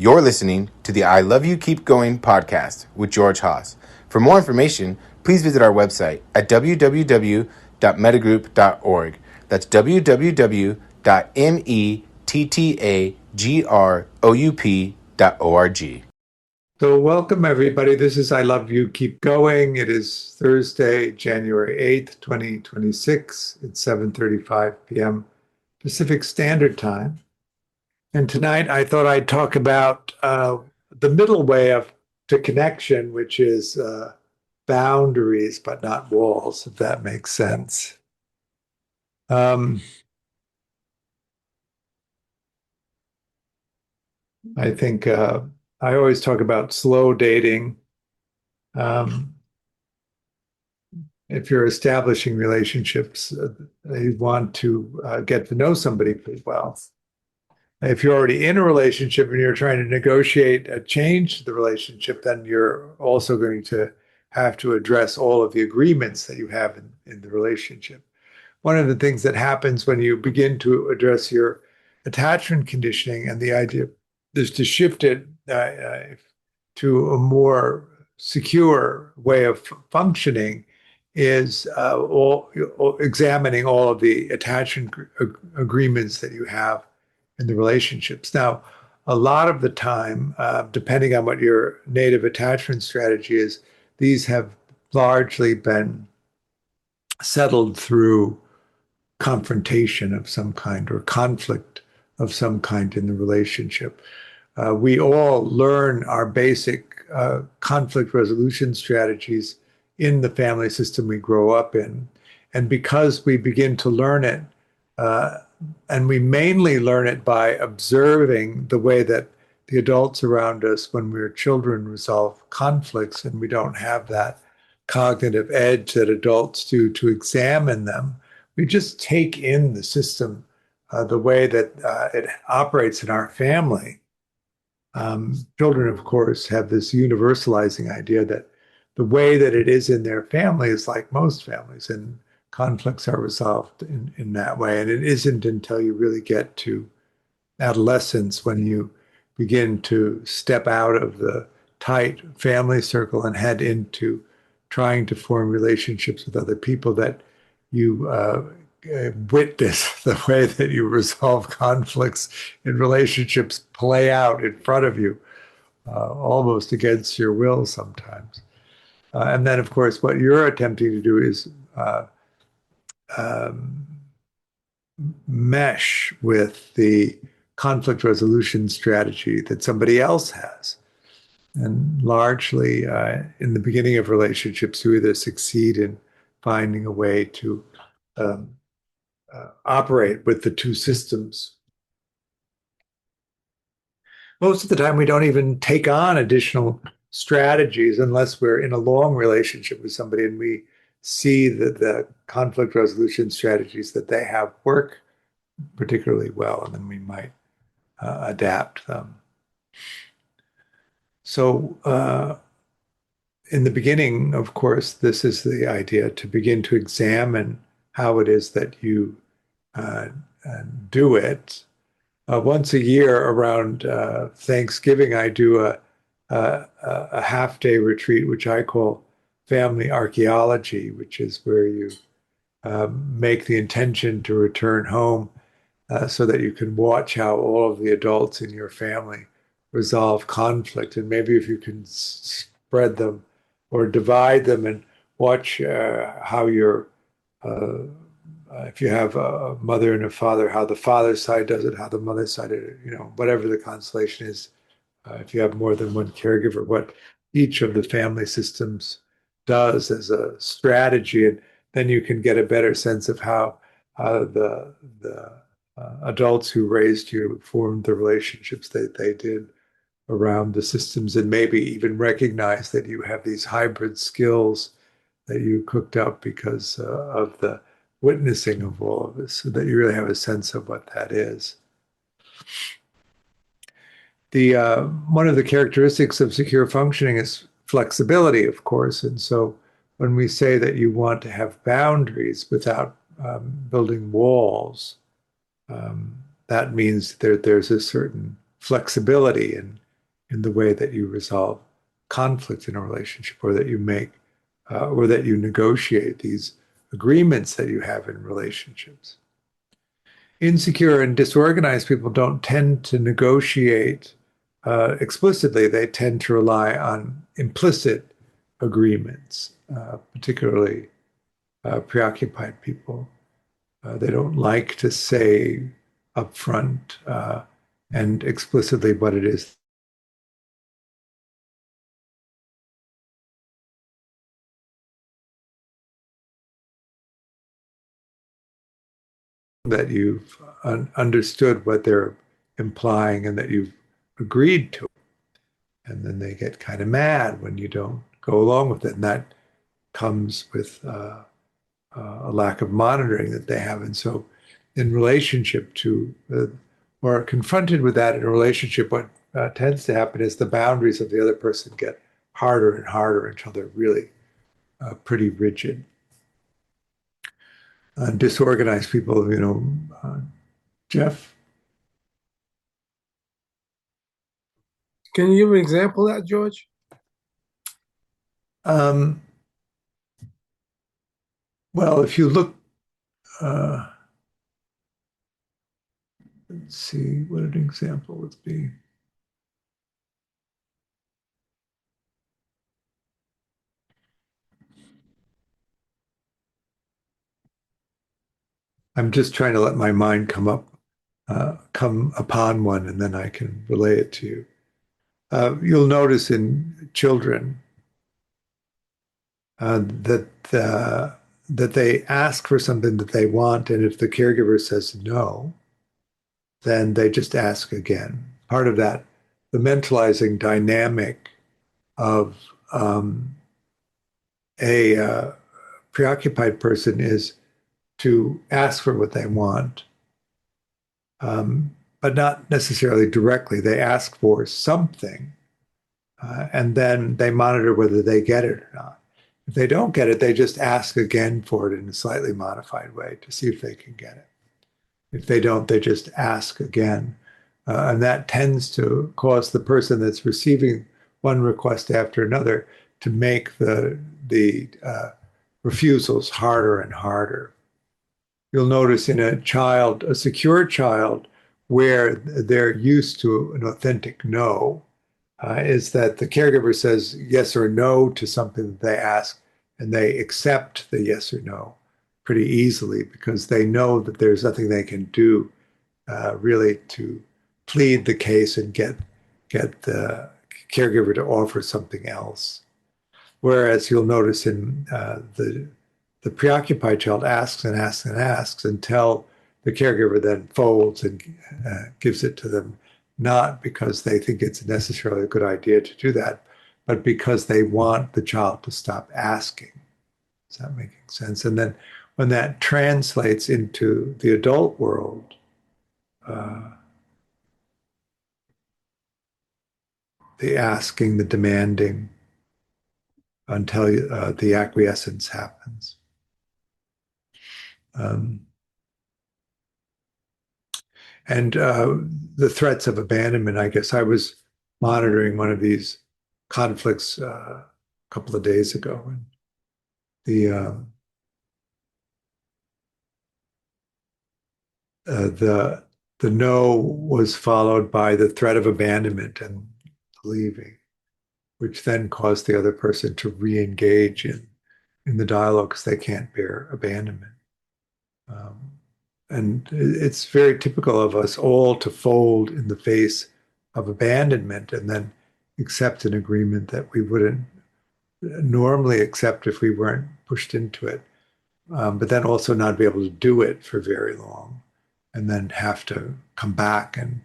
You're listening to the I Love You Keep Going podcast with George Haas. For more information, please visit our website at www.mettagroup.org. That's www.mettagroup.org. So welcome everybody. This is I Love You Keep Going. It is Thursday, January 8th, 2026. It's 7:35 p.m. Pacific Standard Time. And tonight I thought I'd talk about the middle way to connection, which is boundaries, but not walls, if that makes sense. I think I always talk about slow dating. If you're establishing relationships, you want to get to know somebody pretty well. If you're already in a relationship and you're trying to negotiate a change to the relationship, then you're also going to have to address all of the agreements that you have in the relationship. One of the things that happens when you begin to address your attachment conditioning, and the idea is to shift it to a more secure way of functioning, is examining all of the attachment agreements that you have in the relationships. Now, a lot of the time, depending on what your native attachment strategy is, these have largely been settled through confrontation of some kind or conflict of some kind in the relationship. We all learn our basic conflict resolution strategies in the family system we grow up in. And because we begin to learn it, and we mainly learn it by observing the way that the adults around us, when we're children, resolve conflicts, and we don't have that cognitive edge that adults do to examine them. We just take in the system, the way that it operates in our family. Children, of course, have this universalizing idea that the way that it is in their family is like most families, and conflicts are resolved in that way. And it isn't until you really get to adolescence when you begin to step out of the tight family circle and head into trying to form relationships with other people that you witness the way that you resolve conflicts in relationships play out in front of you, almost against your will sometimes. And then, of course, what you're attempting to do is mesh with the conflict resolution strategy that somebody else has. And largely, in the beginning of relationships, you either succeed in finding a way to operate with the two systems. Most of the time, we don't even take on additional strategies unless we're in a long relationship with somebody and we see that the conflict resolution strategies that they have work particularly well, and then we might adapt them. So in the beginning, of course, this is the idea to begin to examine how it is that you do it. Once a year around Thanksgiving, I do a half-day retreat, which I call family archaeology, which is where you make the intention to return home so that you can watch how all of the adults in your family resolve conflict. And maybe if you can spread them or divide them and watch how your if you have a mother and a father, how the father's side does it, how the mother's side, whatever the constellation is, if you have more than one caregiver, what each of the family systems does as a strategy, and then you can get a better sense of how the adults who raised you formed the relationships that they did around the systems, and maybe even recognize that you have these hybrid skills that you cooked up because of the witnessing of all of this, so that you really have a sense of what that is. The one of the characteristics of secure functioning is flexibility, of course. And so when we say that you want to have boundaries without building walls, that means there's a certain flexibility in in the way that you resolve conflict in a relationship, or that you make, or that you negotiate these agreements that you have in relationships. Insecure and disorganized people don't tend to negotiate explicitly. They tend to rely on implicit agreements, particularly preoccupied people. They don't like to say upfront and explicitly what it is that you've understood what they're implying and that you've agreed to. And then they get kind of mad when you don't go along with it. And that comes with a lack of monitoring that they have. And so, in relationship to, or confronted with that in a relationship, what tends to happen is the boundaries of the other person get harder and harder until they're really pretty rigid. Disorganized people, Jeff. Can you give an example of that, George? Well, if you look, let's see what an example would be. I'm just trying to let my mind come upon one, and then I can relay it to you. You'll notice in children that they ask for something that they want, and if the caregiver says no, then they just ask again. Part of that, the mentalizing dynamic of a preoccupied person is to ask for what they want, but not necessarily directly. They ask for something, and then they monitor whether they get it or not. If they don't get it, they just ask again for it in a slightly modified way to see if they can get it. If they don't, they just ask again. And that tends to cause the person that's receiving one request after another to make the refusals harder and harder. You'll notice in a secure child, where they're used to an authentic no, is that the caregiver says yes or no to something that they ask, and they accept the yes or no pretty easily because they know that there's nothing they can do really to plead the case and get the caregiver to offer something else. Whereas you'll notice in the preoccupied child asks and asks and asks until the caregiver then folds and gives it to them, not because they think it's necessarily a good idea to do that, but because they want the child to stop asking. Is that making sense? And then when that translates into the adult world, the asking, the demanding, until the acquiescence happens. And the threats of abandonment, I guess I was monitoring one of these conflicts a couple of days ago. And the no was followed by the threat of abandonment and leaving, which then caused the other person to re-engage in the dialogue because they can't bear abandonment. And it's very typical of us all to fold in the face of abandonment and then accept an agreement that we wouldn't normally accept if we weren't pushed into it, but then also not be able to do it for very long and then have to come back and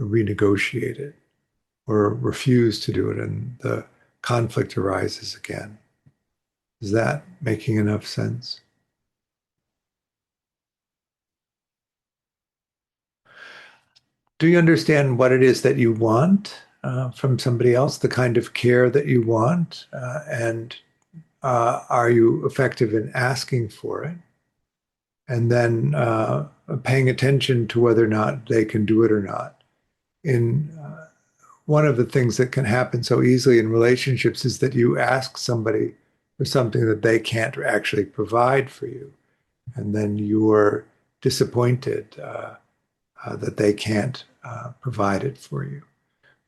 renegotiate it or refuse to do it, and the conflict arises again. Is that making enough sense? Do you understand what it is that you want from somebody else, the kind of care that you want? And are you effective in asking for it? And then paying attention to whether or not they can do it or not. one of the things that can happen so easily in relationships is that you ask somebody for something that they can't actually provide for you. And then you're disappointed that they can't provide it for you,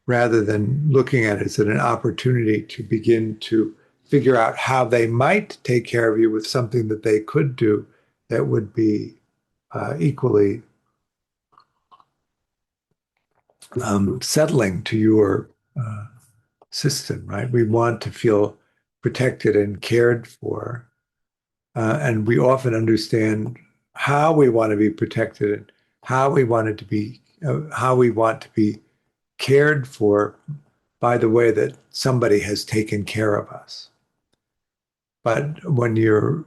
rather than looking at it as an opportunity to begin to figure out how they might take care of you with something that they could do that would be equally settling to your system, right? We want to feel protected and cared for. And we often understand how we want to be protected and how we want to be cared for by the way that somebody has taken care of us. But when you're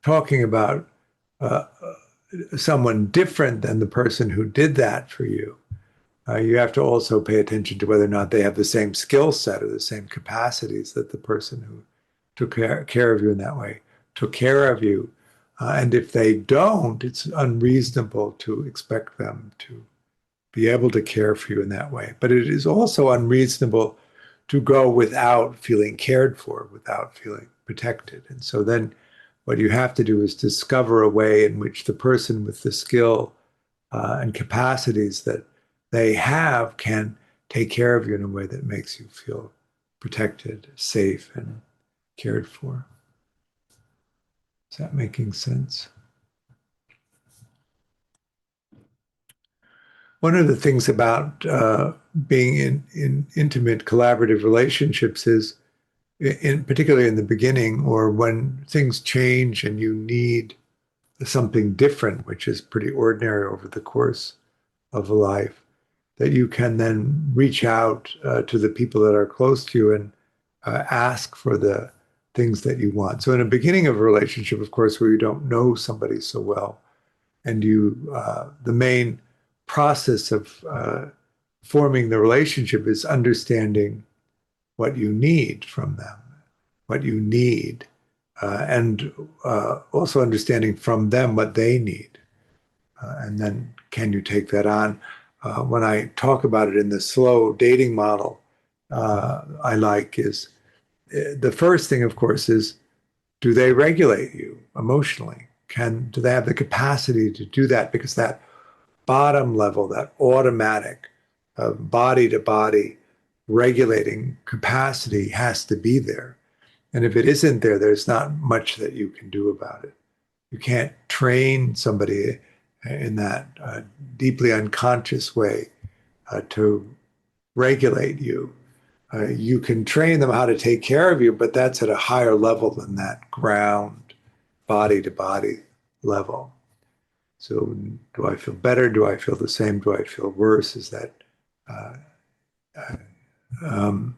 talking about uh, someone different than the person who did that for you, you have to also pay attention to whether or not they have the same skill set or the same capacities that the person who took care of you in that way took care of you. And if they don't, it's unreasonable to expect them to be able to care for you in that way. But it is also unreasonable to go without feeling cared for, without feeling protected. And so then what you have to do is discover a way in which the person with the skill and capacities that they have can take care of you in a way that makes you feel protected, safe, and cared for. Is that making sense? One of the things about being in intimate collaborative relationships is, particularly in the beginning or when things change and you need something different, which is pretty ordinary over the course of a life, that you can then reach out to the people that are close to you and ask for the things that you want. So in the beginning of a relationship, of course, where you don't know somebody so well, and the main process of forming the relationship is understanding what you need from them, what you need, and also understanding from them what they need. And then can you take that on? When I talk about it in the slow dating model, I like is the first thing, of course, is do they regulate you emotionally? Do they have the capacity to do that? Because that bottom level, that automatic body to body regulating capacity has to be there. And if it isn't there, there's not much that you can do about it. You can't train somebody in that deeply unconscious way to regulate you. You can train them how to take care of you, but that's at a higher level than that ground, body to body level. So do I feel better? Do I feel the same? Do I feel worse? Is that uh, um,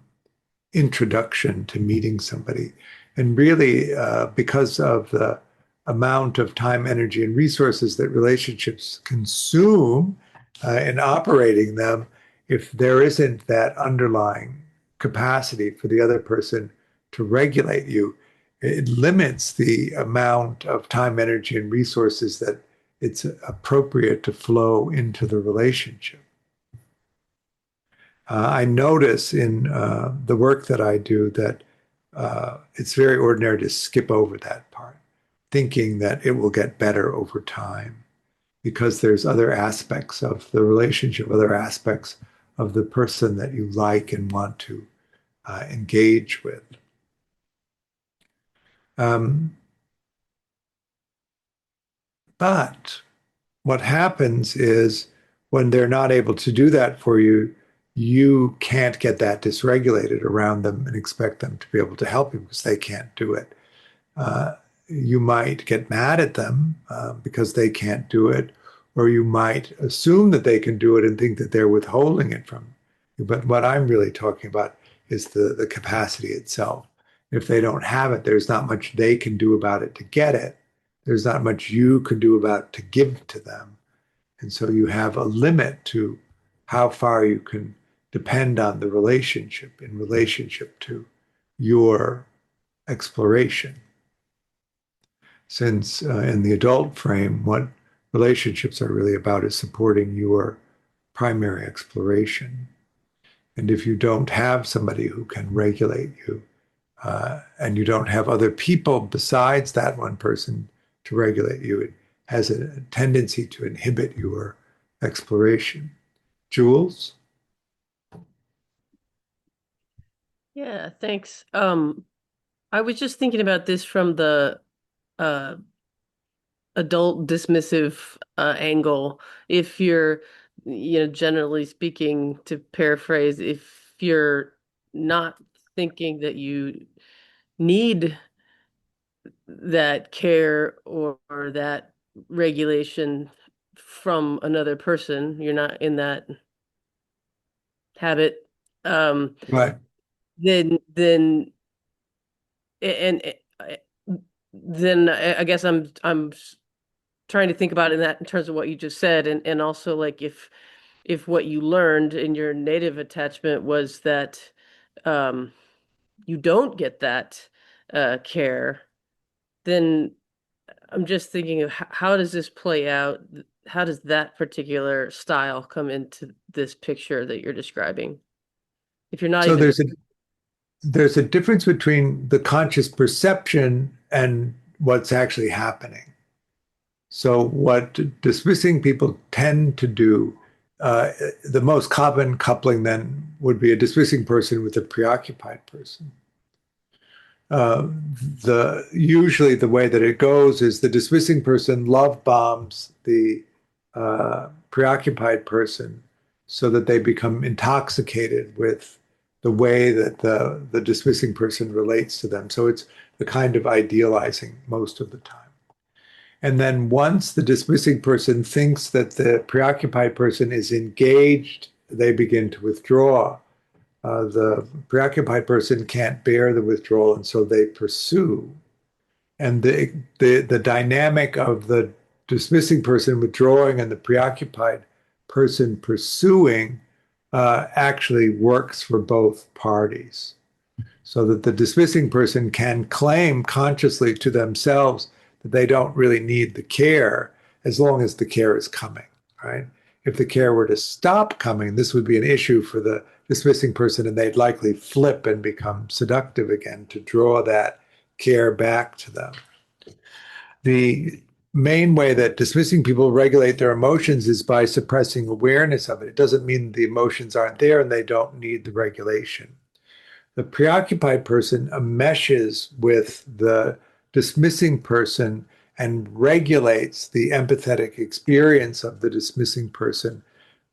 introduction to meeting somebody? And really, because of the amount of time, energy, and resources that relationships consume in operating them, if there isn't that underlying capacity for the other person to regulate you, it limits the amount of time, energy, and resources that it's appropriate to flow into the relationship. I notice in the work that I do that it's very ordinary to skip over that part, thinking that it will get better over time because there's other aspects of the relationship, other aspects of the person that you like and want to engage with. But what happens is when they're not able to do that for you, you can't get that dysregulated around them and expect them to be able to help you because they can't do it. You might get mad at them because they can't do it, or you might assume that they can do it and think that they're withholding it from you. But what I'm really talking about is the capacity itself. If they don't have it, there's not much they can do about it to get it. There's not much you can do about it to give to them. And so you have a limit to how far you can depend on the relationship in relationship to your exploration. Since in the adult frame, what relationships are really about is supporting your primary exploration. And if you don't have somebody who can regulate you, and you don't have other people besides that one person to regulate you, it has a tendency to inhibit your exploration. Jules? Yeah, thanks. I was just thinking about this from the uh adult dismissive angle. If you're, generally speaking, to paraphrase, if you're not thinking that you need that care or that regulation from another person, you're not in that habit, um, Right. then and then I guess I'm trying to think about in that in terms of what you just said, and also like if what you learned in your native attachment was that um you don't get that care, then I'm just thinking of how does this play out? How does that particular style come into this picture that you're describing? If you're not So even there's a difference between the conscious perception and what's actually happening. So what dismissing people tend to do, the most common coupling then would be a dismissing person with a preoccupied person. Uh, the usually the way that it goes is the dismissing person love bombs the preoccupied person so that they become intoxicated with the way that the dismissing person relates to them. So it's the kind of idealizing most of the time. And then once the dismissing person thinks that the preoccupied person is engaged, they begin to withdraw. The preoccupied person can't bear the withdrawal, and so they pursue. And the dynamic of the dismissing person withdrawing and the preoccupied person pursuing actually works for both parties. So that the dismissing person can claim consciously to themselves that they don't really need the care as long as the care is coming, right? If the care were to stop coming, this would be an issue for the dismissing person, and they'd likely flip and become seductive again to draw that care back to them. The main way that dismissing people regulate their emotions is by suppressing awareness of it. It doesn't mean the emotions aren't there and they don't need the regulation. The preoccupied person meshes with the dismissing person and regulates the empathetic experience of the dismissing person.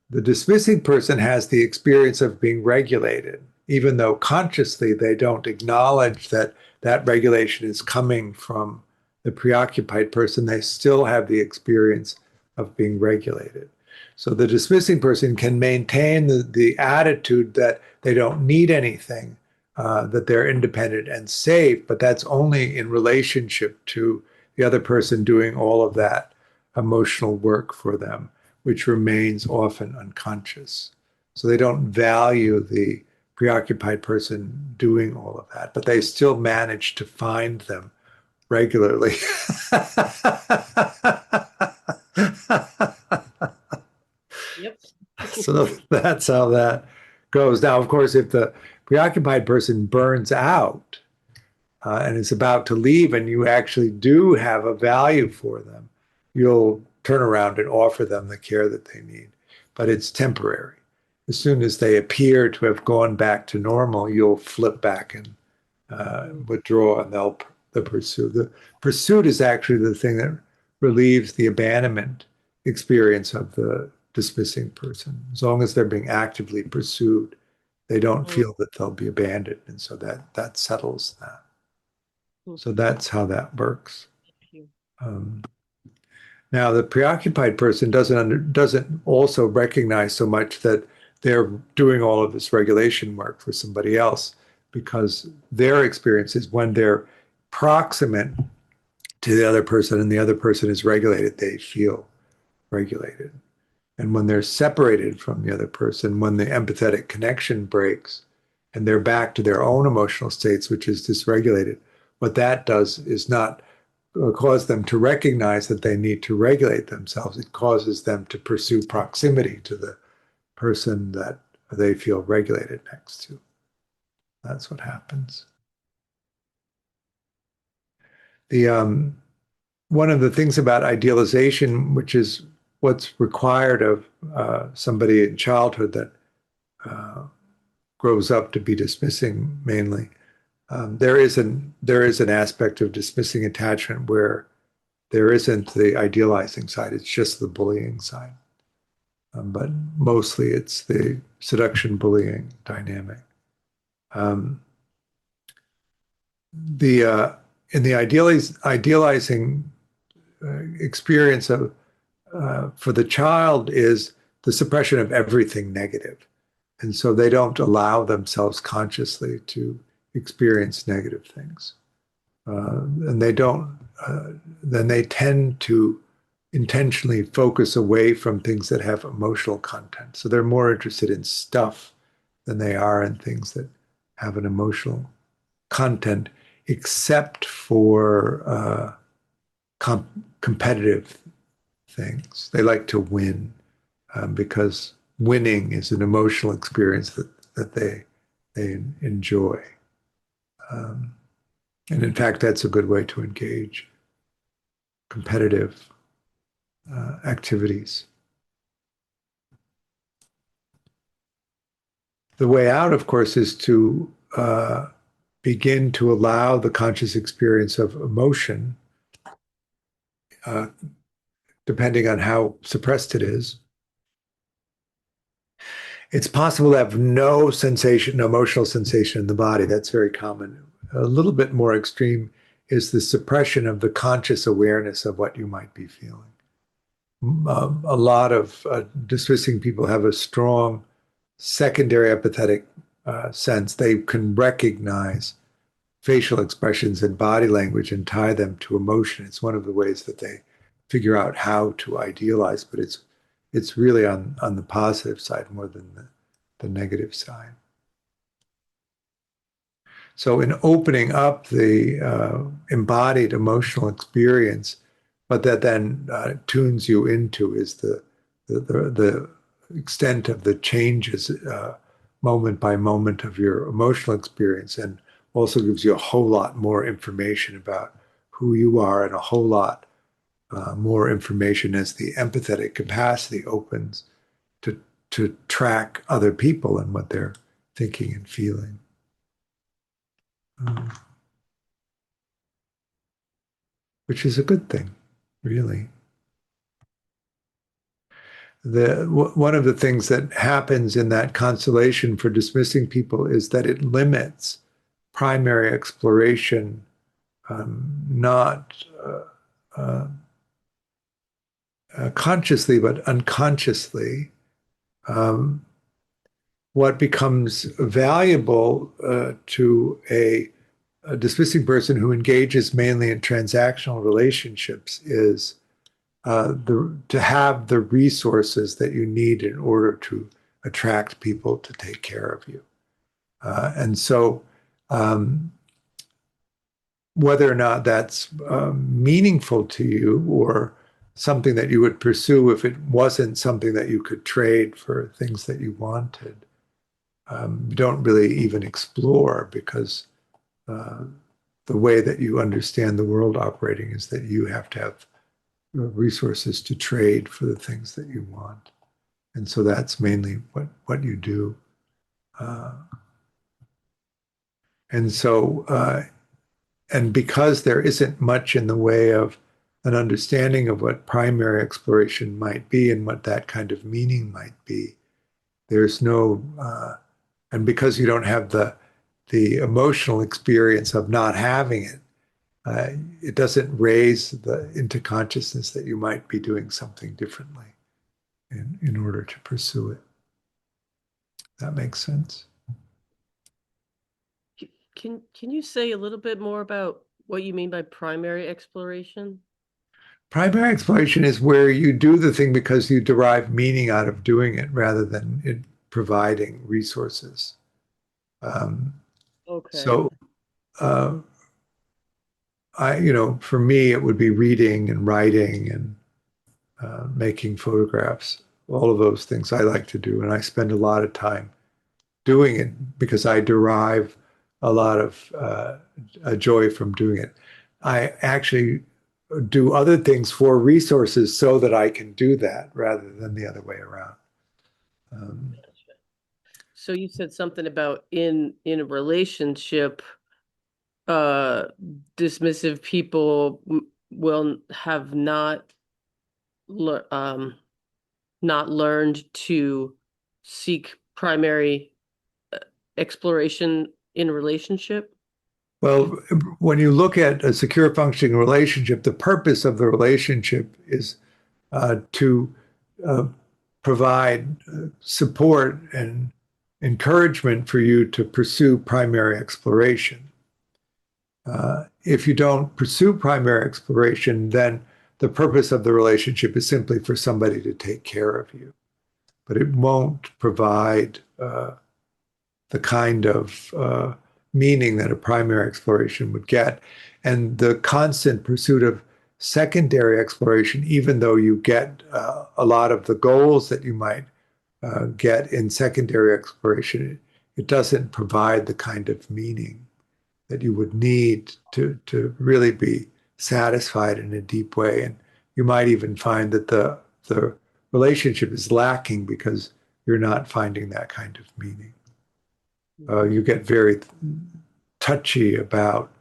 The dismissing person has the experience of being regulated, even though consciously they don't acknowledge that that regulation is coming from the preoccupied person. They still have the experience of being regulated. So the dismissing person can maintain the attitude that they don't need anything, that they're independent and safe, but that's only in relationship to the other person doing all of that emotional work for them, which remains often unconscious. So they don't value the preoccupied person doing all of that, but they still manage to find them regularly. Yep. So that's how that goes. Now, of course, if the preoccupied person burns out and is about to leave and you actually do have a value for them, you'll turn around and offer them the care that they need. But it's temporary. As soon as they appear to have gone back to normal, you'll flip back and withdraw, and they'll pursue. The pursuit is actually the thing that relieves the abandonment experience of the dismissing person. As long as they're being actively pursued, they don't feel that they'll be abandoned, and so that settles that. So that's how that works. Um, Now, the preoccupied person doesn't also recognize so much that they're doing all of this regulation work for somebody else, because their experience is when they're proximate to the other person and the other person is regulated, they feel regulated. And when they're separated from the other person, when the empathetic connection breaks and they're back to their own emotional states, which is dysregulated, what that does is not cause them to recognize that they need to regulate themselves. It causes them to pursue proximity to the person that they feel regulated next to. That's what happens. One of the things about idealization, which is what's required of somebody in childhood that grows up to be dismissing mainly, there is an aspect of dismissing attachment where there isn't the idealizing side; it's just the bullying side. But mostly, it's the seduction bullying dynamic. The in the idealizing experience of for the child is the suppression of everything negative. And so they don't allow themselves consciously to experience negative things. And they don't, then they tend to intentionally focus away from things that have emotional content. So they're more interested in stuff than they are in things that have an emotional content, except for competitive things. They like to win because winning is an emotional experience that they enjoy. And in fact, that's a good way to engage competitive activities. The way out, of course, is to begin to allow the conscious experience of emotion, depending on how suppressed it is. It's possible to have no sensation, no emotional sensation in the body. That's very common. A little bit more extreme is the suppression of the conscious awareness of what you might be feeling. A lot of dismissing people have a strong secondary empathetic sense. They can recognize facial expressions and body language and tie them to emotion. It's one of the ways that they figure out how to idealize, but it's really on the positive side more than the negative side. So in opening up the embodied emotional experience, what that then tunes you into is the extent of the changes moment by moment of your emotional experience, and also gives you a whole lot more information about who you are and a whole lot more information as the empathetic capacity opens to track other people and what they're thinking and feeling. Which is a good thing, really. One of the things that happens in that constellation for dismissing people is that it limits primary exploration, not consciously, but unconsciously. What becomes valuable to a dismissing person who engages mainly in transactional relationships is to have the resources that you need in order to attract people to take care of you. And so whether or not that's meaningful to you or something that you would pursue if it wasn't something that you could trade for things that you wanted, you don't really even explore, because the way that you understand the world operating is that you have to have resources to trade for the things that you want. And so that's mainly what you do. And so, and because there isn't much in the way of an understanding of what primary exploration might be and what that kind of meaning might be, there's no, and because you don't have the emotional experience of not having it, it doesn't raise into consciousness that you might be doing something differently in order to pursue it. That makes sense? Can you say a little bit more about what you mean by primary exploration? Primary exploration is where you do the thing because you derive meaning out of doing it rather than it providing resources. Okay. So, for me, it would be reading and writing and making photographs. All of those things I like to do, and I spend a lot of time doing it because I derive a lot of joy from doing it. I actually do other things for resources so that I can do that rather than the other way around. So you said something about in a relationship, dismissive people will have not learned to seek primary exploration in a relationship. Well, when you look at a secure functioning relationship, the purpose of the relationship is to uh, provide support and encouragement for you to pursue primary exploration. If you don't pursue primary exploration, then the purpose of the relationship is simply for somebody to take care of you. But it won't provide the kind of meaning that a primary exploration would get. And the constant pursuit of secondary exploration, even though you get a lot of the goals that you might get in secondary exploration, it doesn't provide the kind of meaning that you would need to really be satisfied in a deep way. And you might even find that the relationship is lacking because you're not finding that kind of meaning. You get very touchy about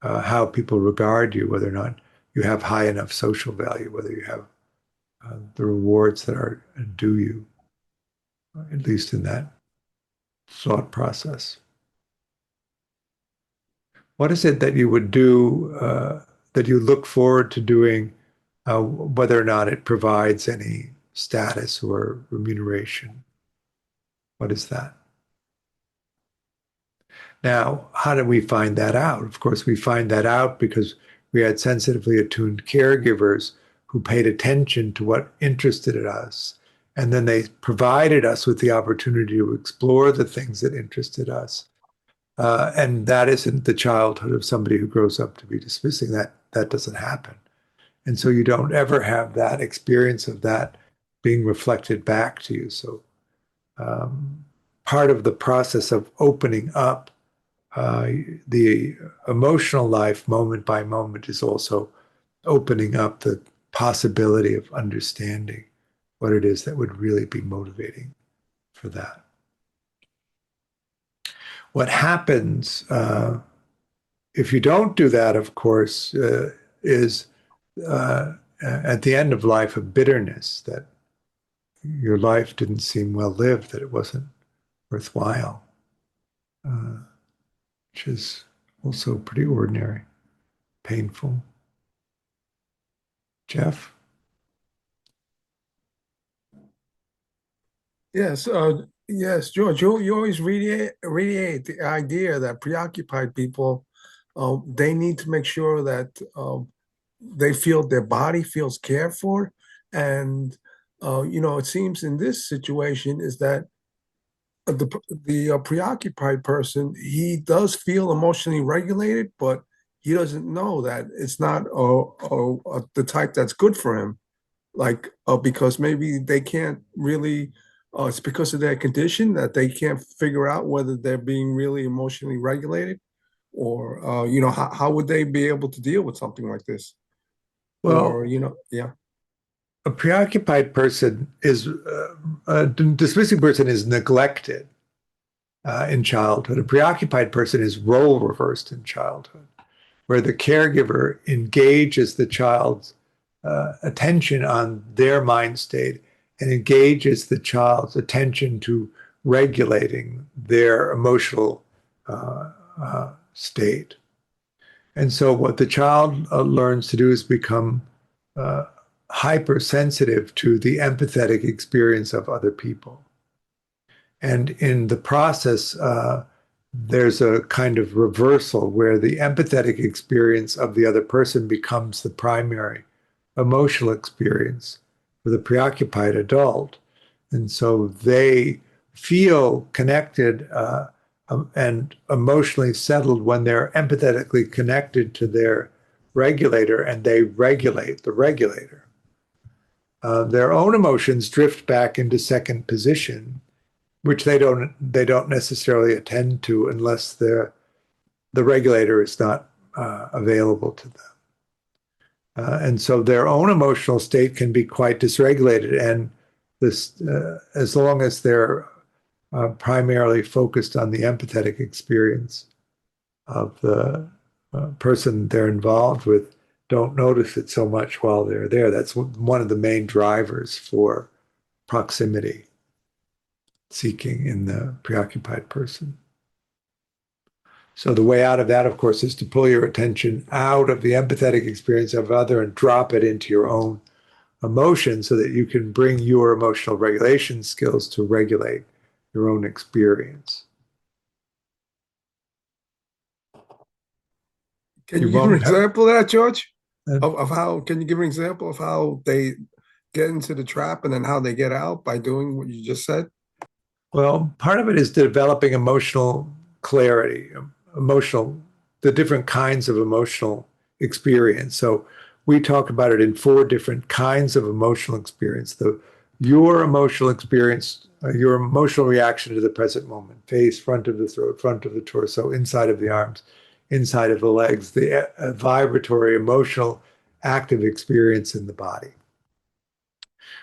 how people regard you, whether or not you have high enough social value, whether you have the rewards that are due you, at least in that thought process. What is it that you would do, that you look forward to doing, whether or not it provides any status or remuneration? What is that? Now, how do we find that out? Of course, we find that out because we had sensitively attuned caregivers who paid attention to what interested us. And then they provided us with the opportunity to explore the things that interested us. And that isn't the childhood of somebody who grows up to be dismissing. That doesn't happen. And so you don't ever have that experience of that being reflected back to you. So part of the process of opening up the emotional life moment by moment is also opening up the possibility of understanding what it is that would really be motivating for that. What happens if you don't do that, of course, is at the end of life a bitterness that your life didn't seem well lived, that it wasn't worthwhile, which is also pretty ordinary, painful. Jeff? Yes, yes, George. You always radiate the idea that preoccupied people, they need to make sure that they feel their body feels cared for, and it seems in this situation is that the preoccupied person, he does feel emotionally regulated, but he doesn't know that it's not the type that's good for him. Like because maybe they can't really. It's because of their condition that they can't figure out whether they're being really emotionally regulated, or how would they be able to deal with something like this? Well, Or yeah. a preoccupied person is, a dismissing person is neglected in childhood. A preoccupied person is role reversed in childhood, where the caregiver engages the child's attention on their mind state and engages the child's attention to regulating their emotional state. And so what the child learns to do is become hypersensitive to the empathetic experience of other people. And in the process, there's a kind of reversal where the empathetic experience of the other person becomes the primary emotional experience for the preoccupied adult. And so they feel connected and emotionally settled when they're empathetically connected to their regulator, and they regulate the regulator. Their own emotions drift back into second position, which they don't necessarily attend to unless the regulator is not available to them. And so their own emotional state can be quite dysregulated. And this, as long as they're primarily focused on the empathetic experience of the person they're involved with, don't notice it so much while they're there. That's one of the main drivers for proximity seeking in the preoccupied person. So the way out of that, of course, is to pull your attention out of the empathetic experience of other and drop it into your own emotion so that you can bring your emotional regulation skills to regulate your own experience. Can you give an example of that, George? Of how, can you give an example of how they get into the trap and then how they get out by doing what you just said? Well, part of it is developing emotional clarity, the different kinds of emotional experience. So we talk about it in 4 different kinds of emotional experience. Your emotional experience, your emotional reaction to the present moment, face, front of the throat, front of the torso, inside of the arms, inside of the legs, the vibratory, emotional, active experience in the body.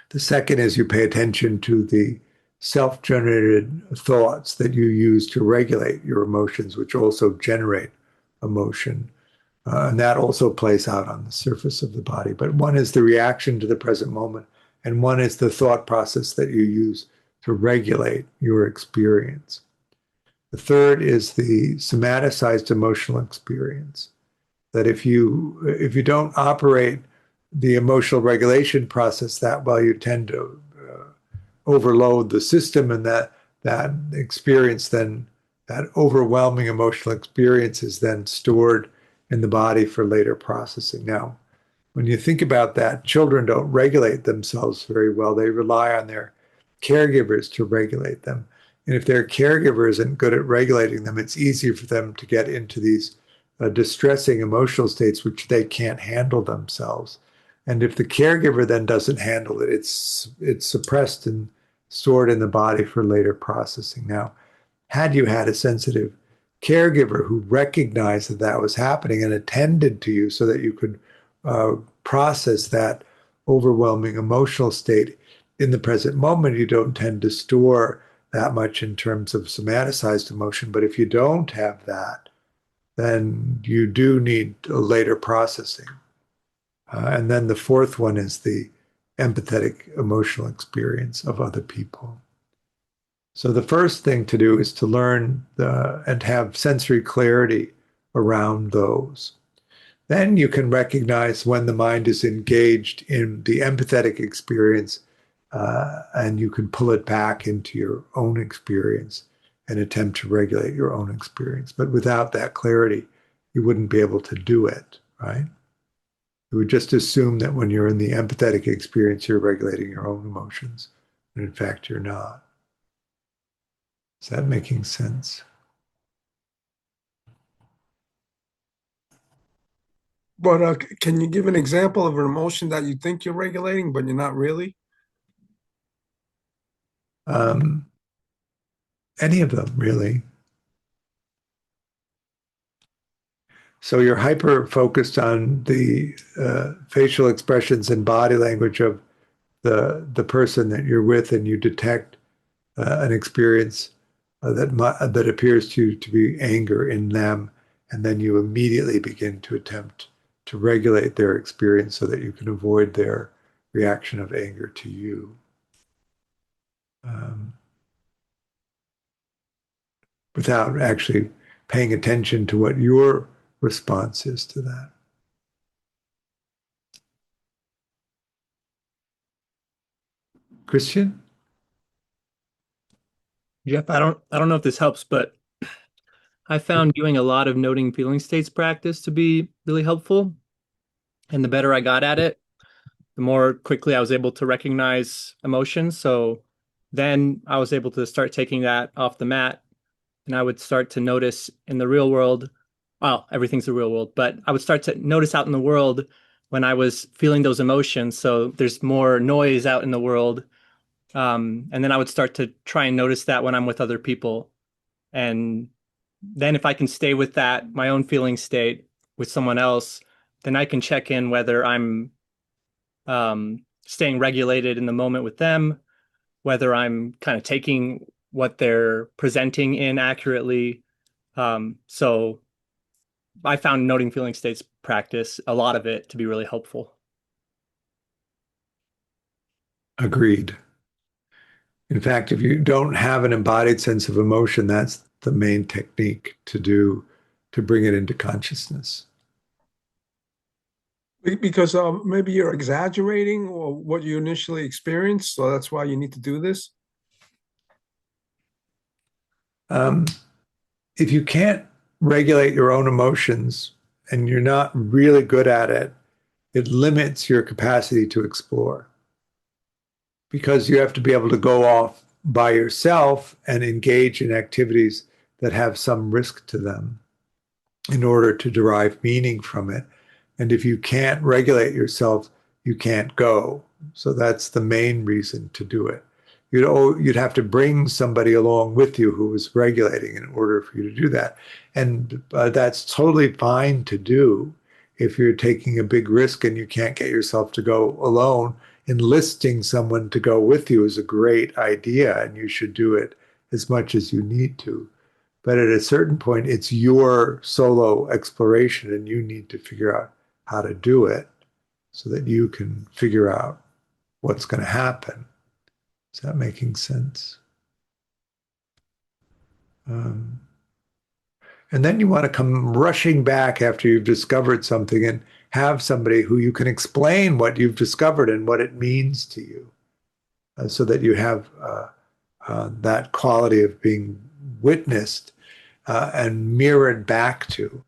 The second is you pay attention to the self-generated thoughts that you use to regulate your emotions, which also generate emotion. And that also plays out on the surface of the body. But one is the reaction to the present moment, and one is the thought process that you use to regulate your experience. The third is the somaticized emotional experience, that if you don't operate the emotional regulation process that well, you tend to overload the system, and that experience, then that overwhelming emotional experience is then stored in the body for later processing. Now, when you think about that, children don't regulate themselves very well. They rely on their caregivers to regulate them. And if their caregiver isn't good at regulating them, it's easier for them to get into these distressing emotional states which they can't handle themselves. And if the caregiver then doesn't handle it, it's suppressed and stored in the body for later processing. Now, had you had a sensitive caregiver who recognized that that was happening and attended to you so that you could process that overwhelming emotional state in the present moment, you don't tend to store that much in terms of somaticized emotion. But if you don't have that, then you do need a later processing. And then the fourth one is the empathetic emotional experience of other people. So the first thing to do is to learn and have sensory clarity around those. Then you can recognize when the mind is engaged in the empathetic experience, and you can pull it back into your own experience and attempt to regulate your own experience. But without that clarity, you wouldn't be able to do it, right? You would just assume that when you're in the empathetic experience, you're regulating your own emotions. And in fact, you're not. Is that making sense? But can you give an example of an emotion that you think you're regulating, but you're not really? Any of them, really. So you're hyper focused on the facial expressions and body language of the person that you're with, and you detect an experience that appears to be anger in them, and then you immediately begin to attempt to regulate their experience so that you can avoid their reaction of anger to you. Without actually paying attention to what your response is to that. Christian? Jeff, I don't know if this helps, but I found doing a lot of noting feeling states practice to be really helpful. And the better I got at it, the more quickly I was able to recognize emotions. So then I was able to start taking that off the mat, and I would start to notice in the real world, well, everything's the real world, but I would start to notice out in the world when I was feeling those emotions. So there's more noise out in the world, And then I would start to try and notice that when I'm with other people. And then if I can stay with that, my own feeling state with someone else, then I can check in whether I'm staying regulated in the moment with them, whether I'm kind of taking what they're presenting in accurately. So I found noting feeling states practice, a lot of it, to be really helpful. Agreed. In fact, if you don't have an embodied sense of emotion, that's the main technique to bring it into consciousness. Because maybe you're exaggerating or what you initially experienced, so that's why you need to do this. If you can't regulate your own emotions and you're not really good at it, it limits your capacity to explore because you have to be able to go off by yourself and engage in activities that have some risk to them in order to derive meaning from it. And if you can't regulate yourself, you can't go. So that's the main reason to do it. You'd have to bring somebody along with you who is regulating in order for you to do that. And that's totally fine to do if you're taking a big risk and you can't get yourself to go alone. Enlisting someone to go with you is a great idea, and you should do it as much as you need to. But at a certain point, it's your solo exploration, and you need to figure out how to do it so that you can figure out what's going to happen. Is that making sense? And then you want to come rushing back after you've discovered something and have somebody who you can explain what you've discovered and what it means to you, so that you have that quality of being witnessed and mirrored back to.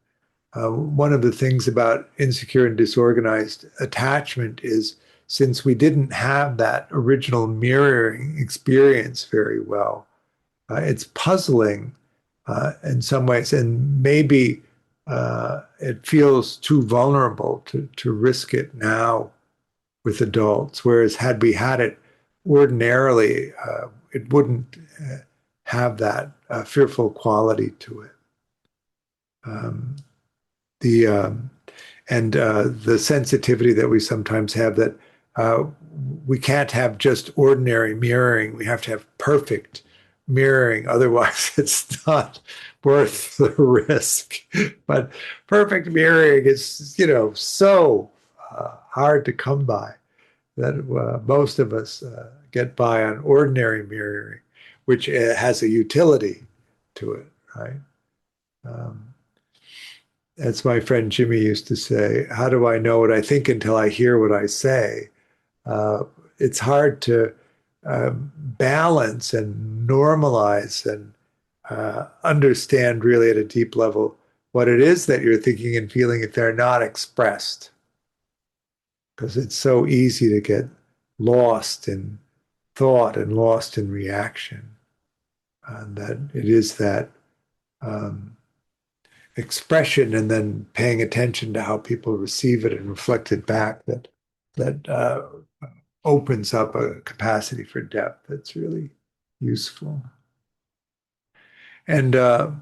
One of the things about insecure and disorganized attachment is, since we didn't have that original mirroring experience very well, it's puzzling in some ways, and maybe it feels too vulnerable to risk it now with adults. Whereas had we had it ordinarily, it wouldn't have that fearful quality to it. The sensitivity that we sometimes have, that we can't have just ordinary mirroring. We have to have perfect mirroring. Otherwise, it's not worth the risk. But perfect mirroring is, so hard to come by that most of us get by on ordinary mirroring, which has a utility to it, right? As my friend Jimmy used to say, how do I know what I think until I hear what I say? It's hard to balance and normalize and understand really at a deep level what it is that you're thinking and feeling if they're not expressed. Because it's so easy to get lost in thought and lost in reaction. And that it is that expression and then paying attention to how people receive it and reflect it back that opens up a capacity for depth that's really useful. And the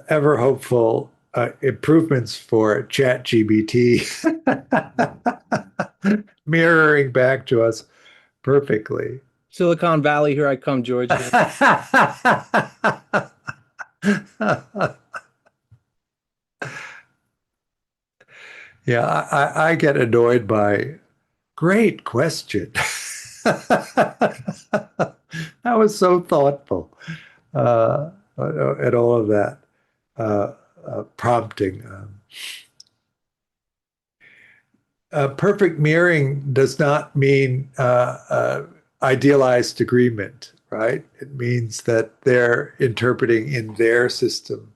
ever hopeful improvements for ChatGPT mirroring back to us perfectly. Silicon Valley, here I come, George. Yeah, I get annoyed by great question. That was so thoughtful, and all of that prompting. Perfect mirroring does not mean idealized agreement, right? It means that they're interpreting in their system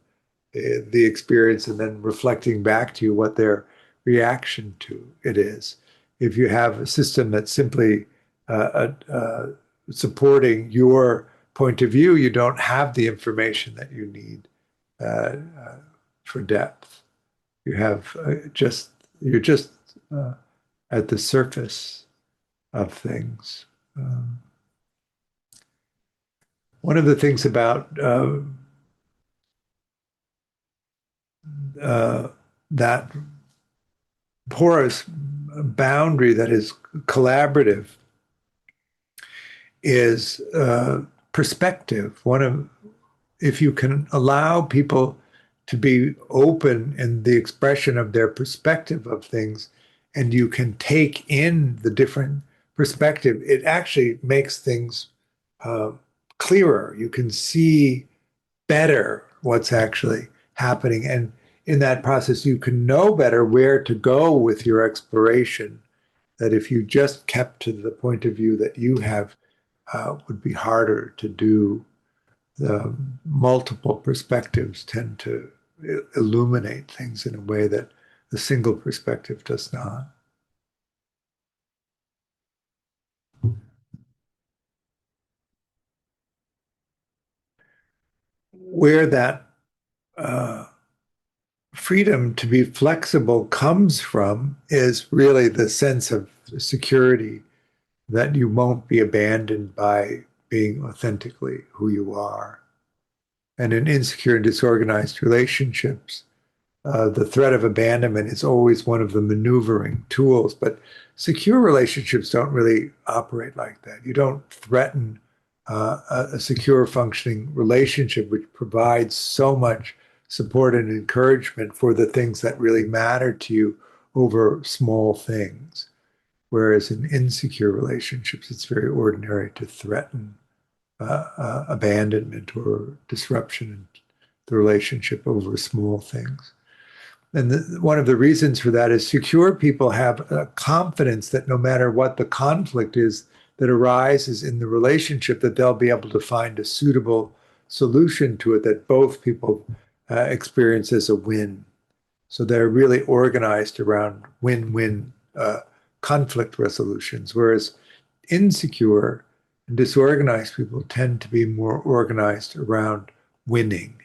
the experience and then reflecting back to you what their reaction to it is. If you have a system that's simply supporting your point of view, you don't have the information that you need for depth. You have you're just at the surface of things. One of the things about that porous boundary that is collaborative is perspective. If you can allow people to be open in the expression of their perspective of things, and you can take in the different perspective, it actually makes things clearer. You can see better what's actually happening. And in that process, you can know better where to go with your exploration. That if you just kept to the point of view that you have, would be harder to do. The multiple perspectives tend to illuminate things in a way that the single perspective does not. Where that freedom to be flexible comes from is really the sense of security that you won't be abandoned by being authentically who you are. And in insecure and disorganized relationships, the threat of abandonment is always one of the maneuvering tools. But secure relationships don't really operate like that. You don't threaten a secure functioning relationship, which provides so much support and encouragement for the things that really matter to you over small things. Whereas in insecure relationships, it's very ordinary to threaten abandonment or disruption in the relationship over small things. And one of the reasons for that is secure people have a confidence that no matter what the conflict is that arises in the relationship, that they'll be able to find a suitable solution to it that both people experience as a win. So they're really organized around win-win conflict resolutions, whereas insecure and disorganized people tend to be more organized around winning.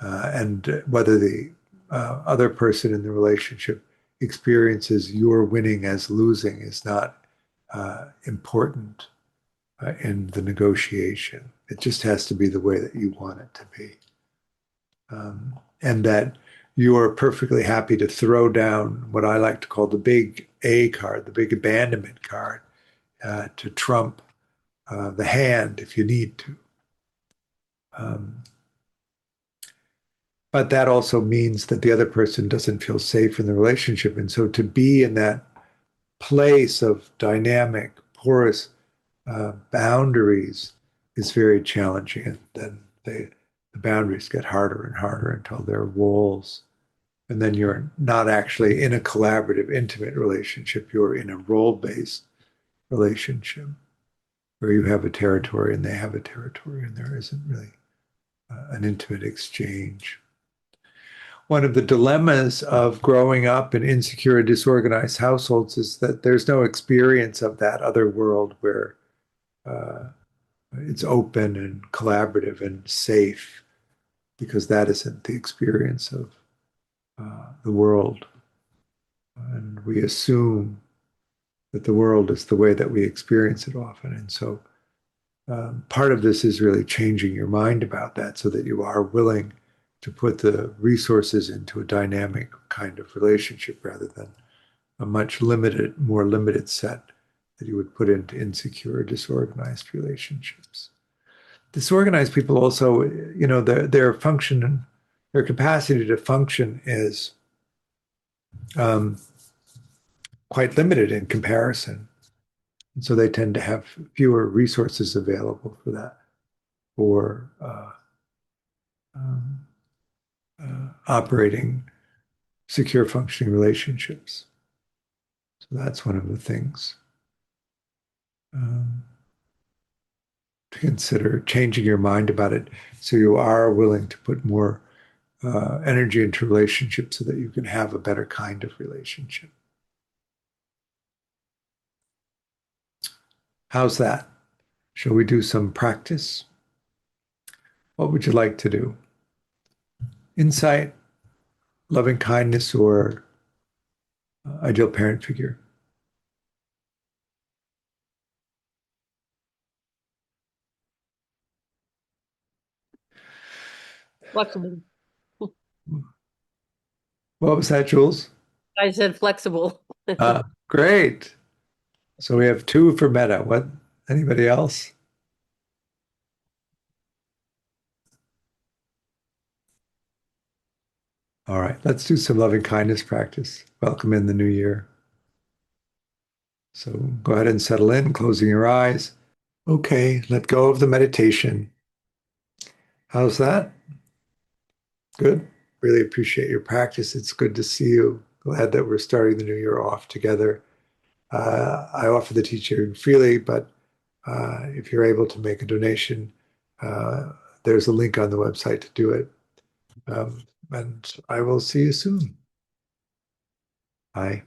And whether the other person in the relationship experiences your winning as losing is not important in the negotiation. It just has to be the way that you want it to be. And that you're perfectly happy to throw down what I like to call the big A card, the big abandonment card, to trump the hand if you need to. But that also means that the other person doesn't feel safe in the relationship. And so to be in that place of dynamic, porous boundaries is very challenging. And then the boundaries get harder and harder until they're walls. And then you're not actually in a collaborative, intimate relationship. You're in a role-based relationship where you have a territory and they have a territory, and there isn't really an intimate exchange. One of the dilemmas of growing up in insecure and disorganized households is that there's no experience of that other world where it's open and collaborative and safe, because that isn't the experience of the world. And we assume that the world is the way that we experience it often. And so part of this is really changing your mind about that so that you are willing to put the resources into a dynamic kind of relationship rather than a much more limited set that you would put into insecure, disorganized relationships. Disorganized people also, their function, their capacity to function is quite limited in comparison. And so they tend to have fewer resources available for that, for operating secure functioning relationships. So that's one of the things to consider, changing your mind about it so you are willing to put more energy into relationships so that you can have a better kind of relationship. How's that? Shall we do some practice? What would you like to do? Insight, loving kindness, or ideal parent figure? Flexible. What was that, Jules? I said flexible. Great. So we have two for meta. What? Anybody else? All right, let's do some loving kindness practice. Welcome in the new year. So go ahead and settle in, closing your eyes. Okay, let go of the meditation. How's that? Good. Really appreciate your practice. It's good to see you. Glad that we're starting the new year off together. I offer the teaching freely, but if you're able to make a donation, there's a link on the website to do it. And I will see you soon. Bye.